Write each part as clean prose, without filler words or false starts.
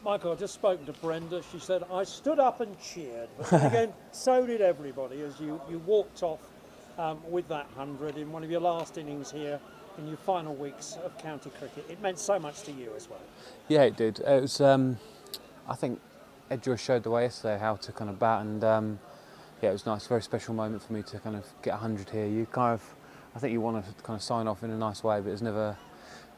Michael, I just spoken to Brenda. She said, I stood up and cheered. But then again, so did everybody as you walked off with that 100 in one of your last innings here in your final weeks of county cricket. It meant so much to you as well. Yeah, it did. It was, I think Ed Joyce showed the way yesterday how to kind of bat, and yeah, it was nice, very special moment for me to kind of get 100 here. You kind of, I think you want to kind of sign off in a nice way, but it's never,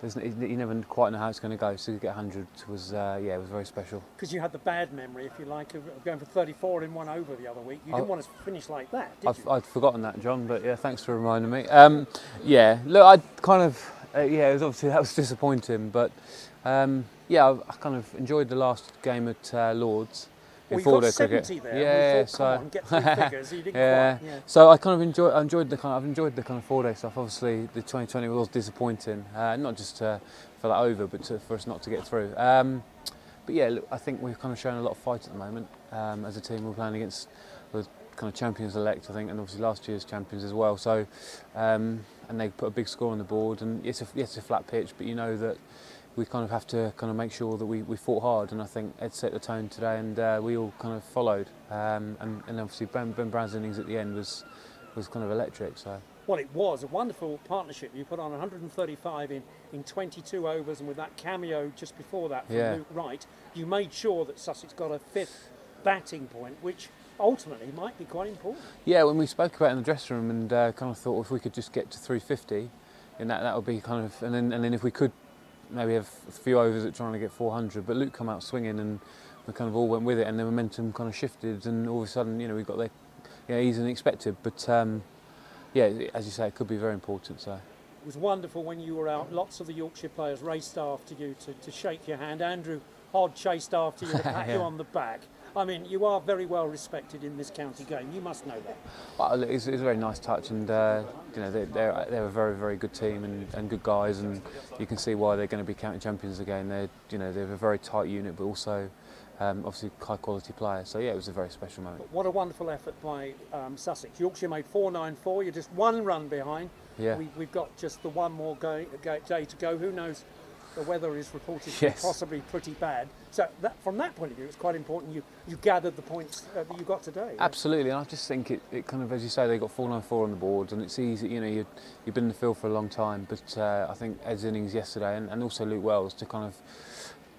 you never quite know how it's going to go. So to get 100 was, yeah, it was very special. Because you had the bad memory, if you like, of going for 34 in 1 over the other week. You didn't want to finish like that, did you? I'd forgotten that, John, but yeah, thanks for reminding me. Yeah, look, I kind of, yeah, it was obviously that was disappointing, but yeah, I kind of enjoyed the last game at Lords. Well, you got 70 there. Yeah, we thought, come on, get 3 figures. You didn't quite. Yeah. So I kind of enjoyed the kind of 4-day stuff. Obviously, the 2020 was disappointing, not just for that over, but for us not to get through. But yeah, look, I think we've kind of shown a lot of fight at the moment as a team. We're playing against the kind of champions-elect, I think, and obviously last year's champions as well. So, and they put a big score on the board, and it's a flat pitch, but you know that we kind of have to kind of make sure that we fought hard, and I think Ed set the tone today, and we all kind of followed. And obviously Ben Brown's innings at the end was kind of electric. So. Well, it was a wonderful partnership. You put on 135 in 22 overs, and with that cameo just before that from Luke Wright, you made sure that Sussex got a 5th batting point, which ultimately might be quite important. Yeah, when we spoke about it in the dressing room, and kind of thought if we could just get to 350, and that would be kind of, and then if we could maybe have a few overs at trying to get 400, but Luke come out swinging, and we kind of all went with it, and the momentum kind of shifted, and all of a sudden, you know, we got there, easier than expected, but yeah, as you say, it could be very important. So. It was wonderful when you were out. Lots of the Yorkshire players raced after you to shake your hand. Andrew Hodd chased after you to pat you on the back. I mean, you are very well respected in this county game. You must know that. Well, it was a very nice touch, and you know they're a very, very good team and good guys, and you can see why they're going to be county champions again. They're a very tight unit, but also obviously high quality players. So yeah, it was a very special moment. But what a wonderful effort by Sussex. Yorkshire made 494. You're just 1 run behind. Yeah. We've got just the one more day to go. Who knows? The weather is reported to be possibly pretty bad. So from that point of view, it's quite important you gathered the points that you got today. Absolutely, and I just think it kind of, as you say, they got 494 on the board, and it's easy. You know, you've been in the field for a long time, but I think Ed's innings yesterday, and also Luke Wells, to kind of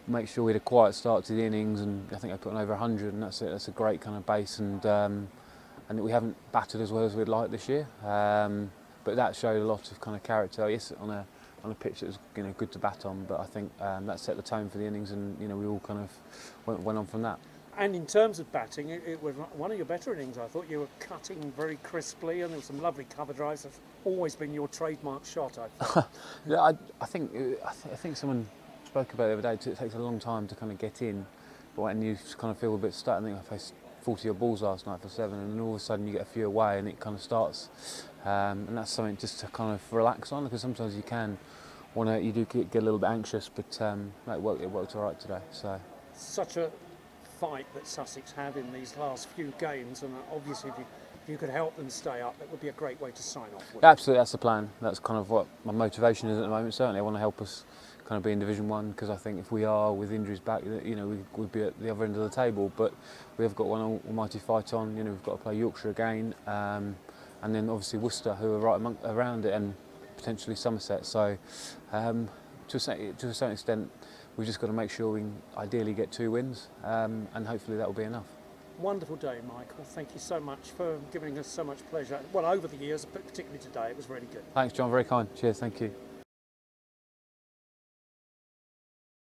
make sure we had a quiet start to the innings, and I think I put on over 100, and that's a great kind of base, and we haven't batted as well as we'd like this year, but that showed a lot of kind of character. Yes, on a pitch that was good to bat on, but I think that set the tone for the innings, and we all kind of went on from that. And in terms of batting, it was one of your better innings. I thought you were cutting very crisply, and there were some lovely cover drives. That's always been your trademark shot, I think. Yeah, I think someone spoke about it the other day. It takes a long time to kind of get in, but when you kind of feel a bit stuck, I think I faced 40 odd balls last night for 7, and then all of a sudden you get a few away, and it kind of starts. And that's something just to kind of relax on, because sometimes you do get a little bit anxious, but it worked all right today. So such a fight that Sussex had in these last few games, and obviously if you could help them stay up, that would be a great way to sign off with. Absolutely, that's the plan. That's kind of what my motivation is at the moment. Certainly, I want to help us kind of be in Division 1, because I think if we are with injuries back, we'd be at the other end of the table. But we have got one almighty fight on. We've got to play Yorkshire again, and then obviously Worcester, who are right around it, and potentially Somerset. So to a certain extent, we've just got to make sure we can ideally get 2 wins, and hopefully that will be enough. Wonderful day, Michael. Thank you so much for giving us so much pleasure. Well, over the years, but particularly today, it was really good. Thanks, John. Very kind. Cheers. Thank you.